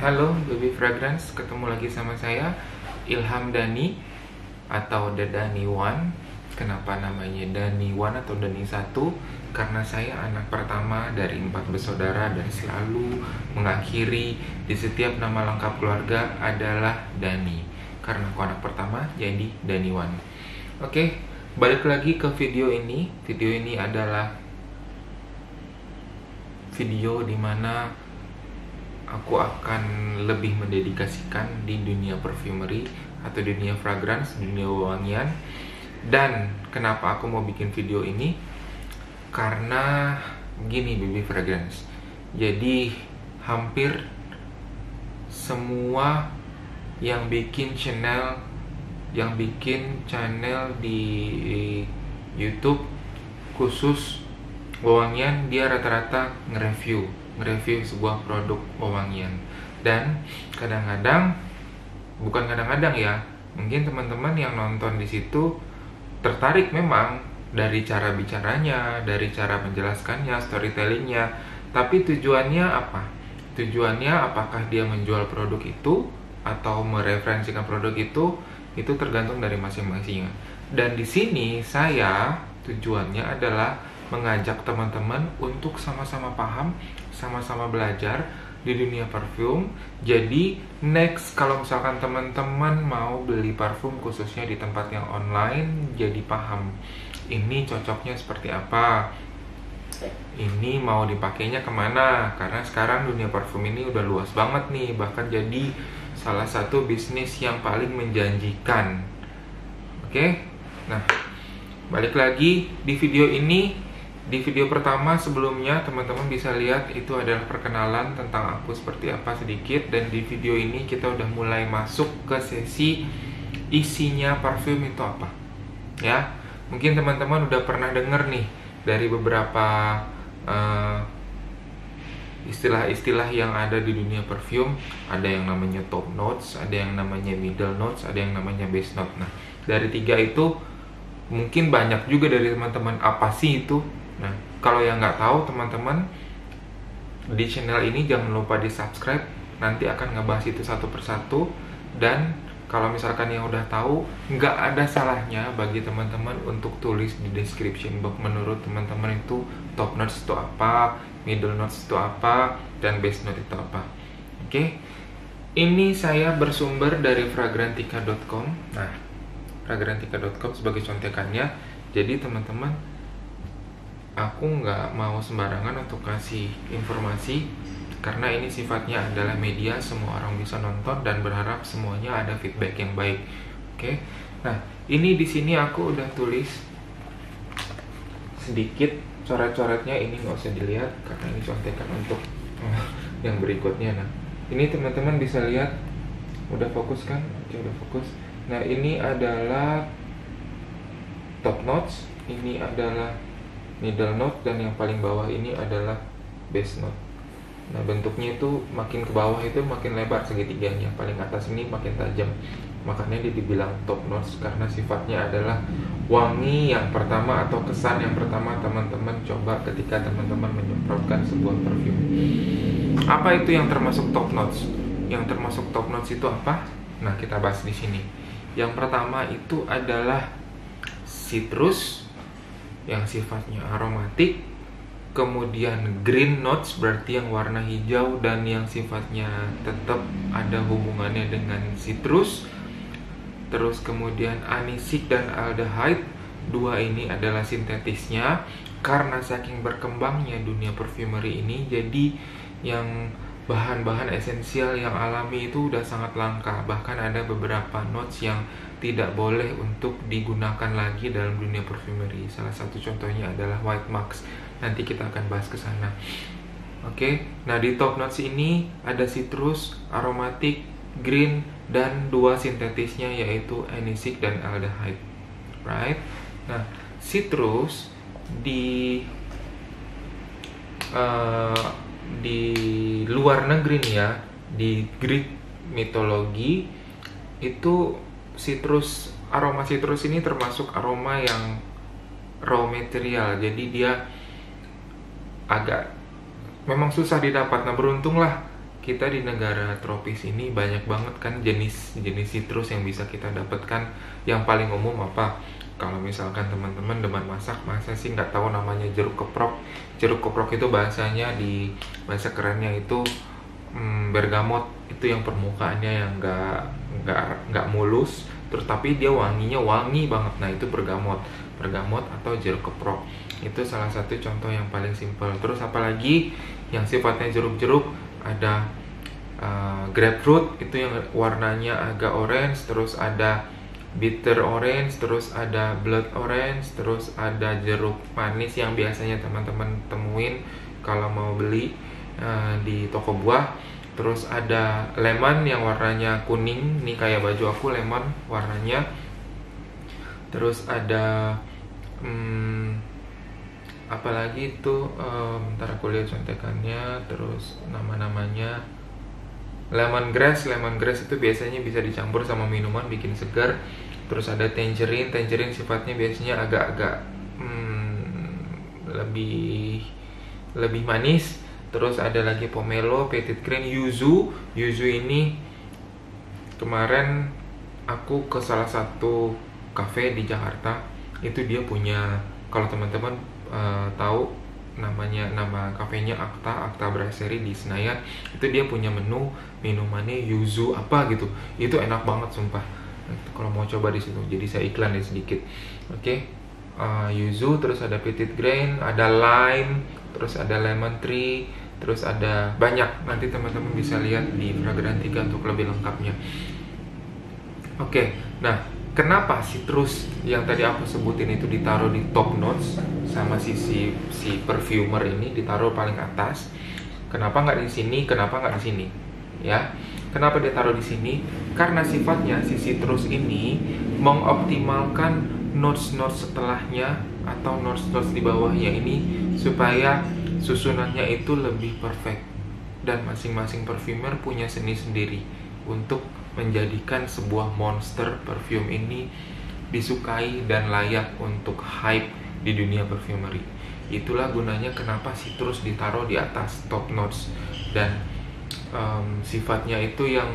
Halo Baby Fragrance, ketemu lagi sama saya Ilham Dani atau The Dani One. Kenapa namanya Dani One atau Dani 1? Karena saya anak pertama dari 4 bersaudara dan selalu mengakhiri di setiap nama lengkap keluarga adalah Dani. Karena aku anak pertama, jadi Dani One. Oke, balik lagi ke video ini. Video ini adalah video dimana aku akan lebih mendedikasikan di dunia perfumery atau dunia fragrance, dunia wangian. Dan kenapa aku mau bikin video ini? Karena gini Baby Fragrance. Jadi hampir semua yang bikin channel di YouTube khusus wewangian, dia rata-rata nge-review sebuah produk wewangian. Dan kadang-kadang, bukan kadang-kadang ya, mungkin teman-teman yang nonton di situ tertarik memang dari cara bicaranya, dari cara menjelaskannya, storytellingnya. Tapi tujuannya apa? Tujuannya apakah dia menjual produk itu atau mereferensikan produk itu tergantung dari masing-masing. Dan di sini saya tujuannya adalah mengajak teman-teman untuk sama-sama paham, sama-sama belajar di dunia parfum. Jadi next kalau misalkan teman-teman mau beli parfum khususnya di tempat yang online, jadi paham ini cocoknya seperti apa, ini mau dipakainya kemana. Karena sekarang dunia parfum ini udah luas banget nih, bahkan jadi salah satu bisnis yang paling menjanjikan. Oke, nah balik lagi di video ini. Di video pertama sebelumnya teman-teman bisa lihat itu adalah perkenalan tentang aku seperti apa sedikit. Dan di video ini kita udah mulai masuk ke sesi isinya parfum itu apa. Ya, mungkin teman-teman udah pernah denger nih dari beberapa istilah-istilah yang ada di dunia parfum. Ada yang namanya top notes, ada yang namanya middle notes, ada yang namanya base note. Nah, dari tiga itu mungkin banyak juga dari teman-teman apa sih itu. Nah, kalau yang nggak tahu teman-teman, di channel ini jangan lupa di subscribe. Nanti akan ngebahas itu satu persatu. Dan kalau misalkan yang udah tahu, nggak ada salahnya bagi teman-teman untuk tulis di description box menurut teman-teman itu top notes itu apa, middle notes itu apa, dan base note itu apa. Oke, ini saya bersumber dari fragrantica.com. Nah, fragrantica.com sebagai contekannya. Jadi teman-teman, aku nggak mau sembarangan untuk kasih informasi, karena ini sifatnya adalah media, semua orang bisa nonton dan berharap semuanya ada feedback yang baik. Oke, nah ini di sini aku udah tulis sedikit coret-coretnya, ini nggak usah dilihat karena ini contekan untuk yang berikutnya. Nah, ini teman-teman bisa lihat, udah fokus kan? Oke, udah fokus. Nah, ini adalah top notes, ini adalah middle note, dan yang paling bawah ini adalah base note. Nah, bentuknya itu makin ke bawah itu makin lebar segitiganya, paling atas ini makin tajam. Makanya dia dibilang top notes karena sifatnya adalah wangi yang pertama atau kesan yang pertama teman-teman coba ketika teman-teman menyemprotkan sebuah parfum. Apa itu yang termasuk top notes? Yang termasuk top notes itu apa? Nah, kita bahas di sini. Yang pertama itu adalah citrus yang sifatnya aromatik, kemudian green notes berarti yang warna hijau dan yang sifatnya tetap ada hubungannya dengan citrus. Terus kemudian anisik dan aldehyde, dua ini adalah sintetisnya. Karena saking berkembangnya dunia perfumery ini, jadi yang bahan-bahan esensial yang alami itu udah sangat langka. Bahkan ada beberapa notes yang tidak boleh untuk digunakan lagi dalam dunia perfumery. Salah satu contohnya adalah white marks. Nanti kita akan bahas ke sana. Oke, nah di top notes ini ada citrus, aromatik, green, dan dua sintetisnya yaitu anisik dan aldehyde. Right? Nah, citrus di luar negeri nih ya, di Greek mitologi itu aroma citrus ini termasuk aroma yang raw material. Jadi dia agak memang susah didapat. Nah, beruntunglah kita di negara tropis ini banyak banget kan jenis citrus yang bisa kita dapatkan. Yang paling umum apa? Kalau misalkan teman-teman demen masak, masa sih nggak tahu namanya jeruk keprok? Jeruk keprok itu bahasanya, di bahasa kerennya itu bergamot. Itu yang permukaannya yang nggak mulus, terus tapi dia wanginya wangi banget. Nah itu bergamot atau jeruk keprok. Itu salah satu contoh yang paling simpel. Terus apalagi yang sifatnya jeruk-jeruk, ada grapefruit, itu yang warnanya agak orange, terus ada bitter orange, terus ada blood orange, terus ada jeruk manis yang biasanya teman-teman temuin kalau mau beli di toko buah. Terus ada lemon yang warnanya kuning, nih kayak baju aku lemon warnanya. Terus ada apalagi itu, bentar aku lihat contekannya. Terus nama-namanya lemongrass itu biasanya bisa dicampur sama minuman bikin segar. Terus ada tangerine sifatnya biasanya agak-agak lebih manis. Terus ada lagi pomelo, petit grain, yuzu ini kemarin aku ke salah satu cafe di Jakarta, itu dia punya, kalau teman-teman tahu nama kafenya Akta Brasserie di Senayan, itu dia punya menu minumannya yuzu apa gitu, itu enak banget sumpah. Kalau mau coba di situ, jadi saya iklan sedikit. Oke. Yuzu, terus ada petit grain, ada lime, terus ada lemon tree, terus ada banyak. Nanti teman-teman bisa lihat di Fragrantica untuk lebih lengkapnya. Oke. Nah, kenapa citrus yang tadi aku sebutin itu ditaruh di top notes sama si perfumer ini ditaruh paling atas? Kenapa nggak di sini? Kenapa nggak di sini? Ya, kenapa dia taruh di sini? Karena sifatnya si citrus ini mengoptimalkan notes setelahnya atau notes di bawahnya ini supaya susunannya itu lebih perfect. Dan masing-masing perfumer punya seni sendiri untuk menjadikan sebuah monster perfume ini disukai dan layak untuk hype di dunia perfumery. Itulah gunanya kenapa citrus ditaruh di atas top notes. Dan sifatnya itu yang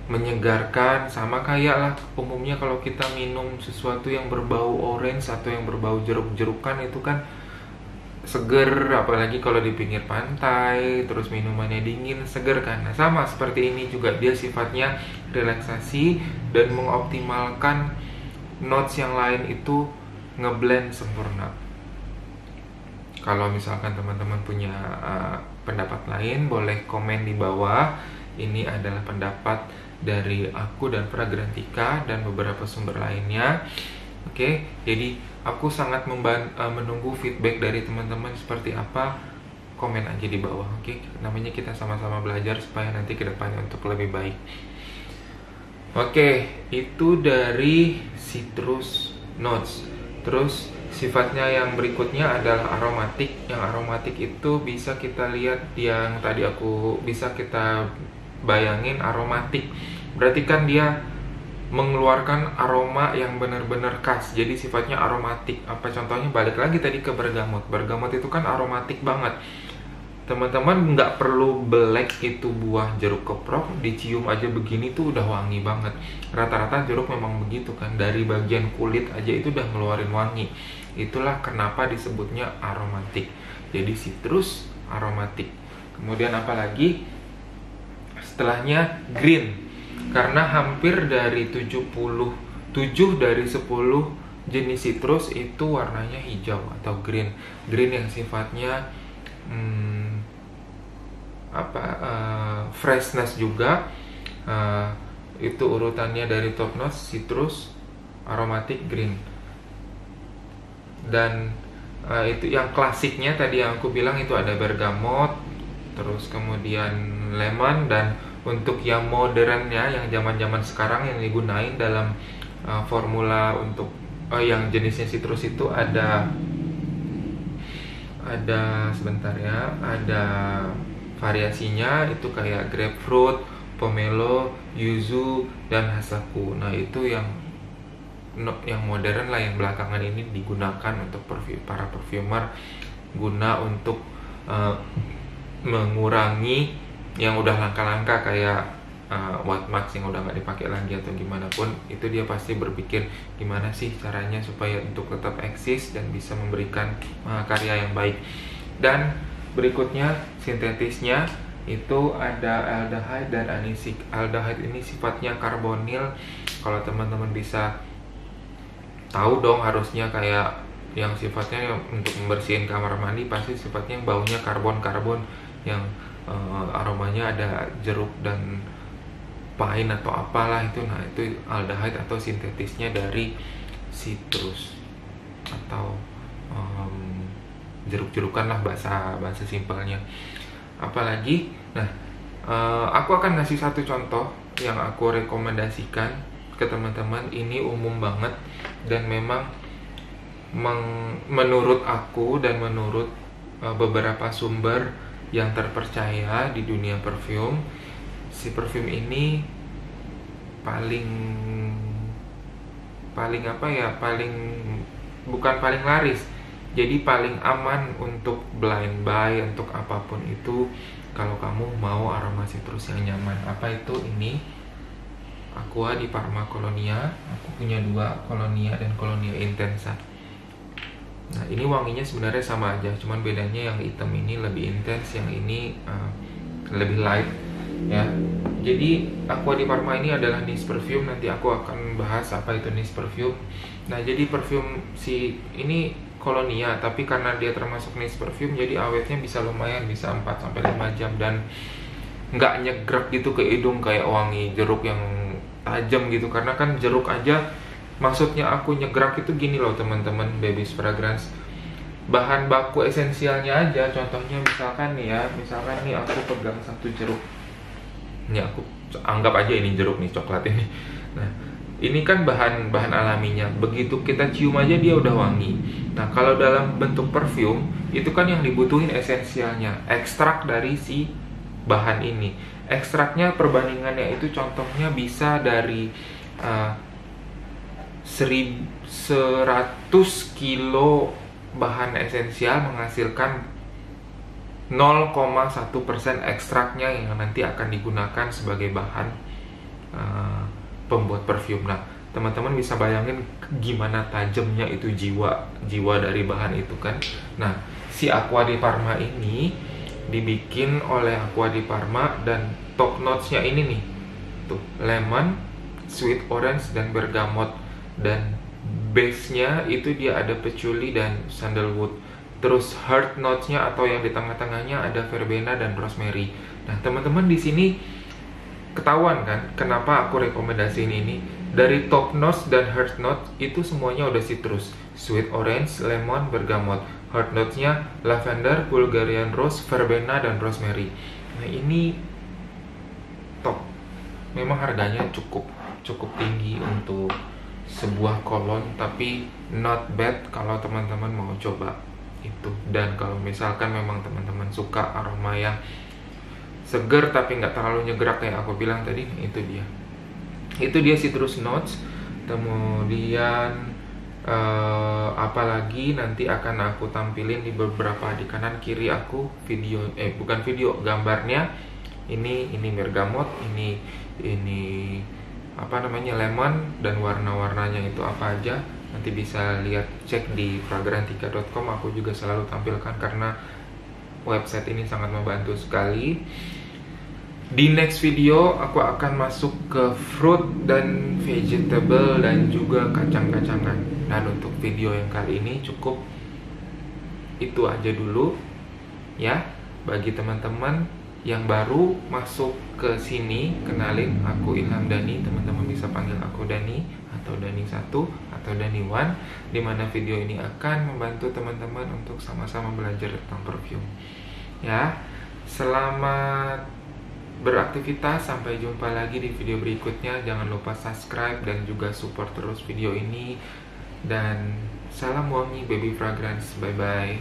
menyegarkan, sama kayak lah umumnya kalau kita minum sesuatu yang berbau orange atau yang berbau jeruk-jerukan itu kan seger, apalagi kalau di pinggir pantai, terus minumannya dingin, seger kan. Nah sama seperti ini juga, dia sifatnya relaksasi dan mengoptimalkan notes yang lain itu ngeblend sempurna. Kalau misalkan teman-teman punya pendapat lain, boleh komen di bawah. Ini adalah pendapat dari aku dan Fragrantica dan beberapa sumber lainnya. Oke, jadi aku sangat menunggu feedback dari teman-teman seperti apa. Komen aja di bawah, oke? Namanya kita sama-sama belajar supaya nanti kedepannya untuk lebih baik. Oke, itu dari citrus notes. Terus sifatnya yang berikutnya adalah aromatik. Yang aromatik itu bisa kita lihat, yang tadi aku bisa kita bayangin aromatik. Berarti kan dia mengeluarkan aroma yang benar-benar khas. Jadi sifatnya aromatik. Apa contohnya? Balik lagi tadi ke bergamot. Bergamot itu kan aromatik banget. Teman-teman nggak perlu black itu buah jeruk keprok, dicium aja begini tuh udah wangi banget. Rata-rata jeruk memang begitu kan, dari bagian kulit aja itu udah ngeluarin wangi. Itulah kenapa disebutnya aromatik. Jadi citrus aromatik. Kemudian apalagi? Setelahnya green. Karena hampir dari 7 dari 10 jenis citrus itu warnanya hijau atau green. Green yang sifatnya freshness juga. Itu urutannya dari top notes, citrus, aromatic, green. Dan itu yang klasiknya tadi yang aku bilang itu ada bergamot, terus kemudian lemon. Dan untuk yang modernnya, yang zaman-zaman sekarang yang digunain dalam formula untuk yang jenisnya citrus itu ada sebentar ya, ada variasinya itu kayak grapefruit, pomelo, yuzu, dan hasaku. Nah itu yang modern lah, yang belakangan ini digunakan untuk para perfumer guna untuk mengurangi yang udah langka-langka kayak White Max yang udah nggak dipakai lagi atau gimana pun, itu dia pasti berpikir gimana sih caranya supaya untuk tetap eksis dan bisa memberikan karya yang baik. Dan berikutnya sintetisnya itu ada aldehyde dan anisik. Aldehyde ini sifatnya karbonil. Kalau teman-teman bisa tahu dong, harusnya kayak yang sifatnya untuk membersihin kamar mandi pasti sifatnya baunya karbon yang aromanya ada jeruk dan pine atau apalah itu. Nah, itu aldehyde atau sintetisnya dari citrus atau jeruk-jerukan lah bahasa simpelnya. Apalagi, nah aku akan ngasih satu contoh yang aku rekomendasikan ke teman-teman. Ini umum banget dan memang menurut aku dan menurut beberapa sumber yang terpercaya di dunia parfum, si parfum ini paling bukan paling laris, jadi paling aman untuk blind buy, untuk apapun itu kalau kamu mau aroma citrus yang nyaman. Apa itu? Ini Aqua di Parma Colonia. Aku punya 2, Colonia dan Colonia Intensa. Nah, ini wanginya sebenarnya sama aja, cuman bedanya yang hitam ini lebih intens, yang ini lebih light ya. Jadi Aqua di Parma ini adalah niche perfume. Nanti aku akan bahas apa itu niche perfume. Nah, jadi perfume si ini Colonia, tapi karena dia termasuk niche perfume, jadi awetnya bisa lumayan, bisa 4-5 jam dan nggak nyegrek gitu ke hidung kayak wangi jeruk yang tajam gitu. Karena kan jeruk aja, maksudnya aku nyegerak itu gini loh teman-teman, Baby's Fragrance, bahan baku esensialnya aja. Contohnya misalkan nih ya, misalkan nih aku pegang satu jeruk, ini aku anggap aja ini jeruk nih, coklat ini. Nah, ini kan bahan alaminya, begitu kita cium aja dia udah wangi. Nah, kalau dalam bentuk perfume itu kan yang dibutuhin esensialnya, ekstrak dari si bahan ini. Ekstraknya perbandingannya itu contohnya bisa dari 100 kilo bahan esensial menghasilkan 0,1% ekstraknya yang nanti akan digunakan sebagai bahan pembuat parfum. Nah, teman-teman bisa bayangin gimana tajamnya itu jiwa dari bahan itu kan. Nah, si Aqua di Parma ini dibikin oleh Aqua di Parma dan top notes-nya ini nih, tuh lemon, sweet orange dan bergamot, dan base-nya itu dia ada patchouli dan sandalwood. Terus heart notes-nya atau yang di tengah-tengahnya ada verbena dan rosemary. Nah, teman-teman di sini ketahuan kan kenapa aku rekomendasiin ini. Dari top notes dan heart notes itu semuanya udah citrus, sweet orange, lemon, bergamot. Heart notes-nya lavender, Bulgarian rose, verbena dan rosemary. Nah, ini top. Memang harganya cukup tinggi untuk sebuah cologne, tapi not bad kalau teman-teman mau coba itu. Dan kalau misalkan memang teman-teman suka aroma yang seger tapi nggak terlalu nyegerak kayak aku bilang tadi, itu dia citrus notes. Kemudian apalagi nanti akan aku tampilin di beberapa di kanan kiri aku gambarnya. Ini bergamot, ini lemon, dan warna-warnanya itu apa aja nanti bisa lihat, cek di fragrantica.com. Aku juga selalu tampilkan karena website ini sangat membantu sekali. Di next video aku akan masuk ke fruit dan vegetable dan juga kacang-kacangan. Dan untuk video yang kali ini cukup itu aja dulu ya. Bagi teman-teman yang baru masuk ke sini, kenalin, aku Ilham Dhani. Teman-teman bisa panggil aku Dhani atau Dhani 1 atau Dhani 1, dimana video ini akan membantu teman-teman untuk sama-sama belajar tentang perfume ya. Selamat beraktivitas, sampai jumpa lagi di video berikutnya. Jangan lupa subscribe dan juga support terus video ini. Dan salam wangi Baby Fragrance, bye bye.